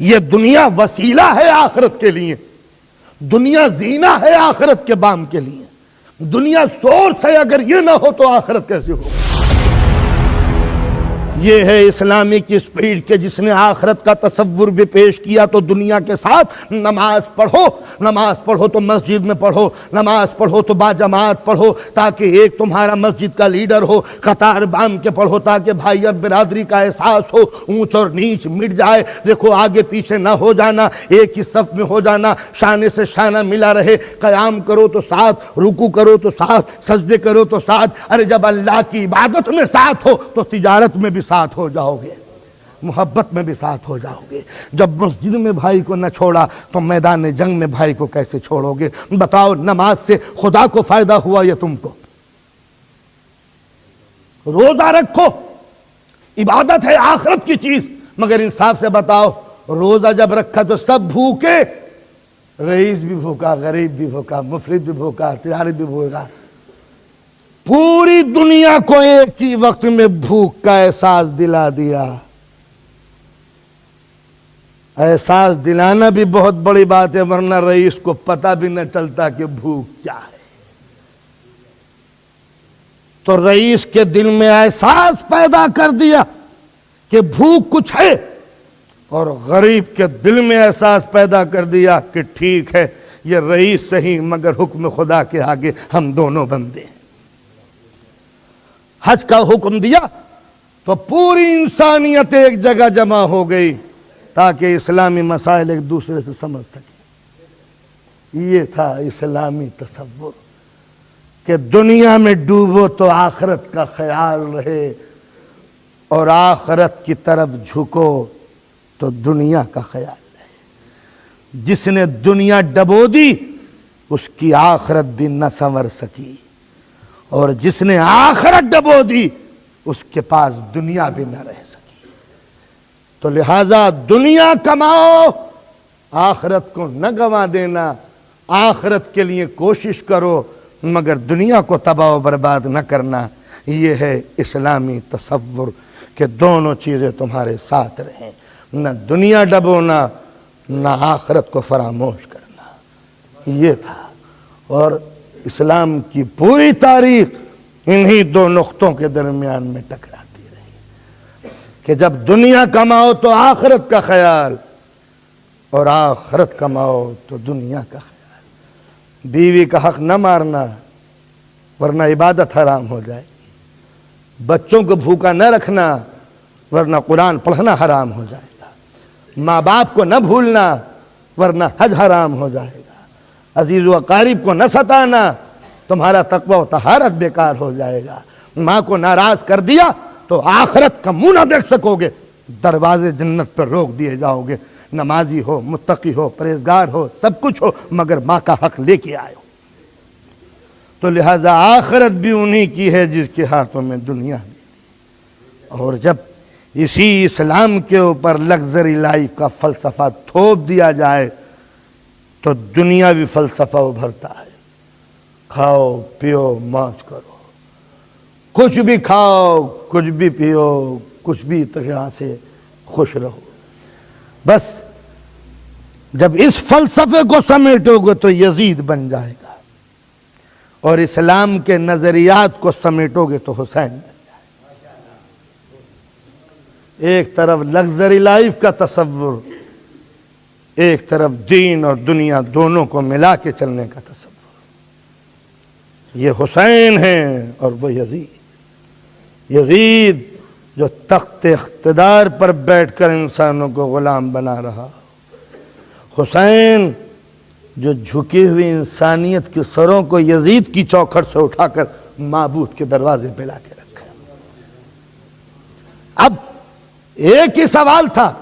یہ دنیا وسیلہ ہے آخرت کے لیے، دنیا زینہ ہے آخرت کے بام کے لیے، دنیا سورس ہے، اگر یہ نہ ہو تو آخرت کیسے ہو؟ یہ ہے اسلامی کی سپیڈ کہ جس نے آخرت کا تصور بھی پیش کیا تو دنیا کے ساتھ نماز پڑھو تو مسجد میں پڑھو، نماز پڑھو تو باجماعت پڑھو، تاکہ ایک تمہارا مسجد کا لیڈر ہو، قطار بام کے پڑھو تاکہ بھائی اور برادری کا احساس ہو، اونچ اور نیچ مٹ جائے، دیکھو آگے پیچھے نہ ہو جانا، ایک ہی صف میں ہو جانا، شانے سے شانہ ملا رہے، قیام کرو تو ساتھ، رکوع کرو تو ساتھ، سجدے کرو تو ساتھ۔ ارے جب اللہ کی عبادت میں ساتھ ہو تو تجارت میں بھی ساتھ ہو جاؤ گے، محبت میں بھی ساتھ ہو جاؤ گے۔ جب مسجد میں بھائی کو نہ چھوڑا تو میدان جنگ میں بھائی کو کیسے چھوڑو گے؟ بتاؤ، نماز سے خدا کو فائدہ ہوا یا تم کو؟ روزہ رکھو، عبادت ہے آخرت کی چیز، مگر انصاف سے بتاؤ، روزہ جب رکھا تو سب بھوکے، رئیس بھی بھوکا، غریب بھی بھوکا، مفلس بھی بھوکا، تجارت بھی بھوکا، پوری دنیا کو ایک ہی وقت میں بھوک کا احساس دلا دیا۔ احساس دلانا بھی بہت بڑی بات ہے، ورنہ رئیس کو پتہ بھی نہ چلتا کہ بھوک کیا ہے۔ تو رئیس کے دل میں احساس پیدا کر دیا کہ بھوک کچھ ہے، اور غریب کے دل میں احساس پیدا کر دیا کہ ٹھیک ہے، یہ رئیس صحیح مگر حکم خدا کے آگے ہم دونوں بندے ہیں۔ حج کا حکم دیا تو پوری انسانیت ایک جگہ جمع ہو گئی تاکہ اسلامی مسائل ایک دوسرے سے سمجھ سکے۔ یہ تھا اسلامی تصور کہ دنیا میں ڈوبو تو آخرت کا خیال رہے، اور آخرت کی طرف جھکو تو دنیا کا خیال رہے۔ جس نے دنیا ڈبو دی اس کی آخرت بھی نہ سنور سکی، اور جس نے آخرت ڈبو دی اس کے پاس دنیا بھی نہ رہ سکی۔ تو لہذا دنیا کماؤ، آخرت کو نہ گنوا دینا، آخرت کے لیے کوشش کرو مگر دنیا کو تباہ و برباد نہ کرنا۔ یہ ہے اسلامی تصور کہ دونوں چیزیں تمہارے ساتھ رہیں، نہ دنیا ڈبونا نہ آخرت کو فراموش کرنا۔ یہ تھا، اور اسلام کی پوری تاریخ انہی دو نقطوں کے درمیان میں ٹکراتی رہی کہ جب دنیا کماؤ تو آخرت کا خیال، اور آخرت کماؤ تو دنیا کا خیال۔ بیوی کا حق نہ مارنا ورنہ عبادت حرام ہو جائے گی، بچوں کو بھوکا نہ رکھنا ورنہ قرآن پڑھنا حرام ہو جائے گا، ماں باپ کو نہ بھولنا ورنہ حج حرام ہو جائے گا، عزیز و اقارب کو نہ ستانا تمہارا تقوی و طہارت بیکار ہو جائے گا، ماں کو ناراض کر دیا تو آخرت کا منہ نہ دیکھ سکو گے، دروازے جنت پر روک دیے جاؤ گے۔ نمازی ہو، متقی ہو، پرہیزگار ہو، سب کچھ ہو، مگر ماں کا حق لے کے آئے ہو۔ تو لہذا آخرت بھی انہی کی ہے جس کے ہاتھوں میں دنیا ہے۔ اور جب اسی اسلام کے اوپر لگژری لائف کا فلسفہ تھوپ دیا جائے تو دنیاوی فلسفہ ابھرتا ہے۔ کھاؤ پیو موج کرو، کچھ بھی کھاؤ کچھ بھی پیو، کچھ بھی طرح سے خوش رہو۔ بس جب اس فلسفے کو سمیٹو گے تو یزید بن جائے گا، اور اسلام کے نظریات کو سمیٹو گے تو حسین بن جائے گا۔ ایک طرف لگژری لائف کا تصور، ایک طرف دین اور دنیا دونوں کو ملا کے چلنے کا تصور۔ یہ حسین ہیں اور وہ یزید، یزید جو تخت اقتدار پر بیٹھ کر انسانوں کو غلام بنا رہا، حسین جو جھکی ہوئی انسانیت کے سروں کو یزید کی چوکھٹ سے اٹھا کر معبود کے دروازے پہ لا کے رکھا۔ اب ایک ہی سوال تھا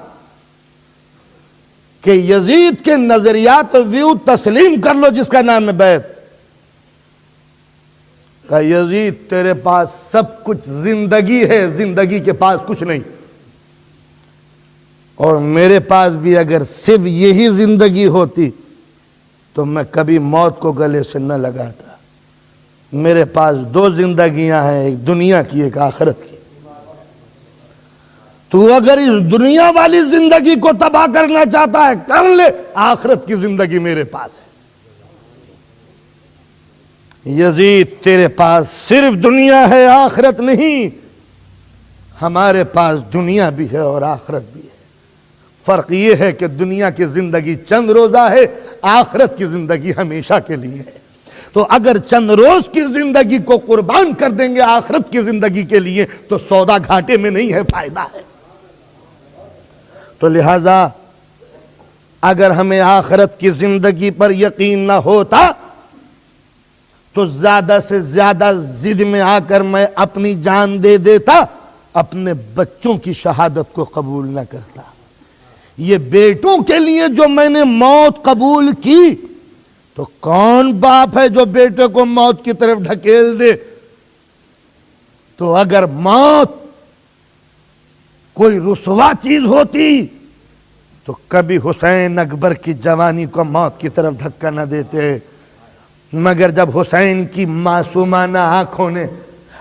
کہ یزید کے نظریات ویو تسلیم کر لو جس کا نام ہے بیعت۔ کہ یزید تیرے پاس سب کچھ زندگی ہے، زندگی کے پاس کچھ نہیں، اور میرے پاس بھی اگر صرف یہی زندگی ہوتی تو میں کبھی موت کو گلے سے نہ لگاتا۔ میرے پاس دو زندگیاں ہیں، ایک دنیا کی ایک آخرت کی۔ تو اگر اس دنیا والی زندگی کو تباہ کرنا چاہتا ہے کر لے، آخرت کی زندگی میرے پاس ہے۔ یزید تیرے پاس صرف دنیا ہے، آخرت نہیں۔ ہمارے پاس دنیا بھی ہے اور آخرت بھی ہے۔ فرق یہ ہے کہ دنیا کی زندگی چند روزہ ہے، آخرت کی زندگی ہمیشہ کے لیے ہے۔ تو اگر چند روز کی زندگی کو قربان کر دیں گے آخرت کی زندگی کے لیے تو سودا گھاٹے میں نہیں ہے، فائدہ ہے۔ تو لہذا اگر ہمیں آخرت کی زندگی پر یقین نہ ہوتا تو زیادہ سے زیادہ ضد میں آ کر میں اپنی جان دے دیتا، اپنے بچوں کی شہادت کو قبول نہ کرتا۔ یہ بیٹوں کے لیے جو میں نے موت قبول کی، تو کون باپ ہے جو بیٹے کو موت کی طرف ڈھکیل دے؟ تو اگر موت کوئی رسوا چیز ہوتی تو کبھی حسین اکبر کی جوانی کو موت کی طرف دھکا نہ دیتے، مگر جب حسین کی معصومانہ آنکھوں نے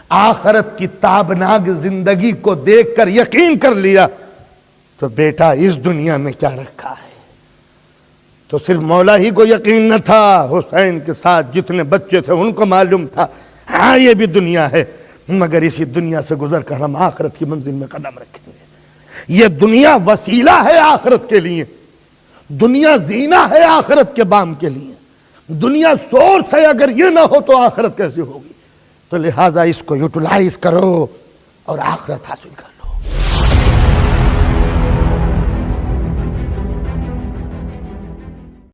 آخرت کی تابناک زندگی کو دیکھ کر یقین کر لیا تو بیٹا اس دنیا میں کیا رکھا ہے۔ تو صرف مولا ہی کو یقین نہ تھا، حسین کے ساتھ جتنے بچے تھے ان کو معلوم تھا ہاں یہ بھی دنیا ہے، مگر اسی دنیا سے گزر کر ہم آخرت کی منزل میں قدم رکھیں گے۔ یہ دنیا وسیلہ ہے آخرت کے لیے، دنیا زینہ ہے آخرت کے بام کے لیے، دنیا سورس ہے، اگر یہ نہ ہو تو آخرت کیسے ہوگی؟ تو لہٰذا اس کو یوٹیلائز کرو اور آخرت حاصل کرو۔